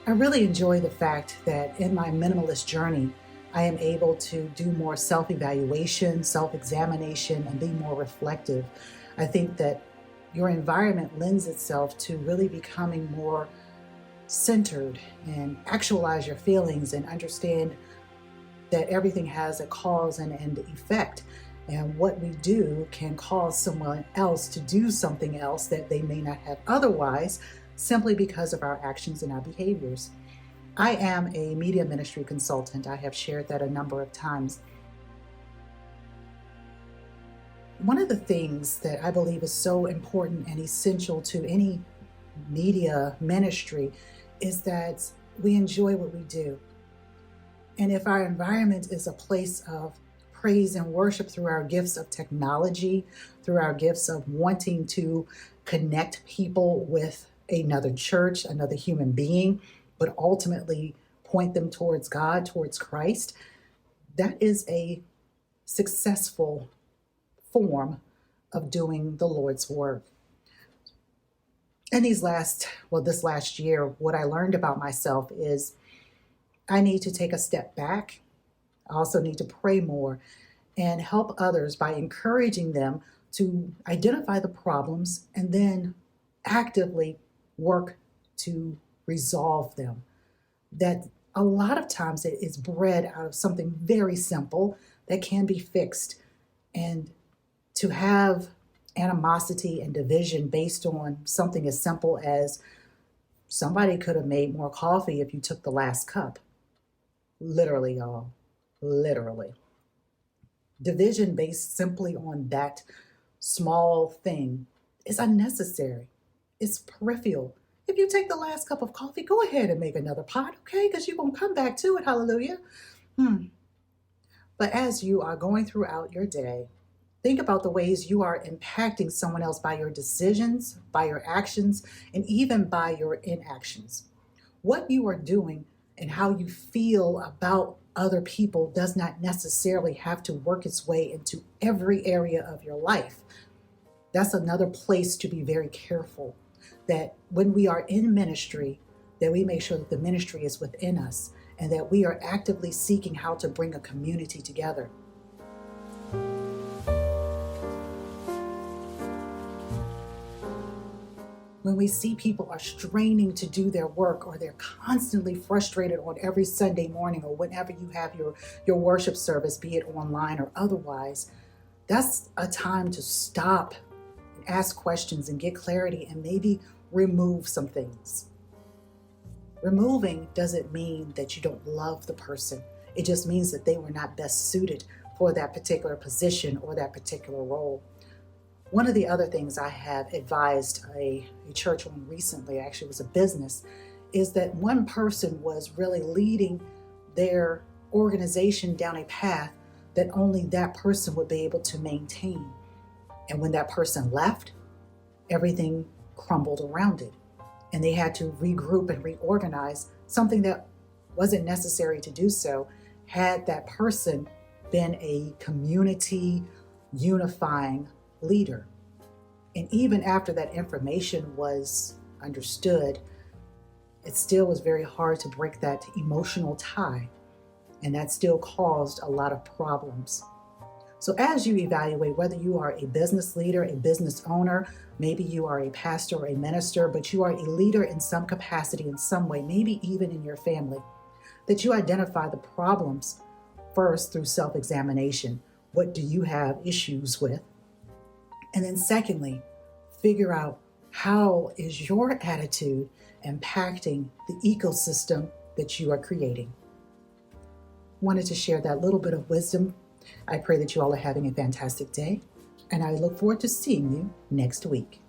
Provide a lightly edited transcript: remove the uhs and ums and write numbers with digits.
I really enjoy the fact that in my minimalist journey, I am able to do more self-evaluation, self-examination, and be more reflective. I think that your environment lends itself to really becoming more centered and actualize your feelings and understand that everything has a cause and effect. And what we do can cause someone else to do something else that they may not have otherwise, simply because of our actions and our behaviors. I am a media ministry consultant. I have shared that a number of times. One of the things that I believe is so important and essential to any media ministry is that we enjoy what we do. And if our environment is a place of praise and worship through our gifts of technology, through our gifts of wanting to connect people with another church, another human being, but ultimately point them towards God, towards Christ, that is a successful form of doing the Lord's work. And this last year, what I learned about myself is I need to take a step back. I also need to pray more and help others by encouraging them to identify the problems and then actively work to resolve them. That a lot of times it is bred out of something very simple that can be fixed. And to have animosity and division based on something as simple as somebody could have made more coffee if you took the last cup. Literally, y'all. Literally. Division based simply on that small thing is unnecessary. It's peripheral. If you take the last cup of coffee, go ahead and make another pot, okay? Because you're going to come back to it. Hallelujah. But as you are going throughout your day, think about the ways you are impacting someone else by your decisions, by your actions, and even by your inactions. What you are doing and how you feel about other people does not necessarily have to work its way into every area of your life. That's another place to be very careful, that when we are in ministry, that we make sure that the ministry is within us and that we are actively seeking how to bring a community together. When we see people are straining to do their work, or they're constantly frustrated on every Sunday morning, or whenever you have your worship service, be it online or otherwise, that's a time to stop and ask questions and get clarity and maybe remove some things. Removing doesn't mean that you don't love the person. It just means that they were not best suited for that particular position or that particular role. One of the other things I have advised a church on recently, actually it was a business, is that one person was really leading their organization down a path that only that person would be able to maintain. And when that person left, everything crumbled around it. And they had to regroup and reorganize, something that wasn't necessary to do so had that person been a community unifying leader. And even after that information was understood, it still was very hard to break that emotional tie. And that still caused a lot of problems. So as you evaluate whether you are a business leader, a business owner, maybe you are a pastor or a minister, but you are a leader in some capacity in some way, maybe even in your family, that you identify the problems first through self-examination. What do you have issues with? And then secondly, figure out how is your attitude impacting the ecosystem that you are creating. Wanted to share that little bit of wisdom. I pray that you all are having a fantastic day, and I look forward to seeing you next week.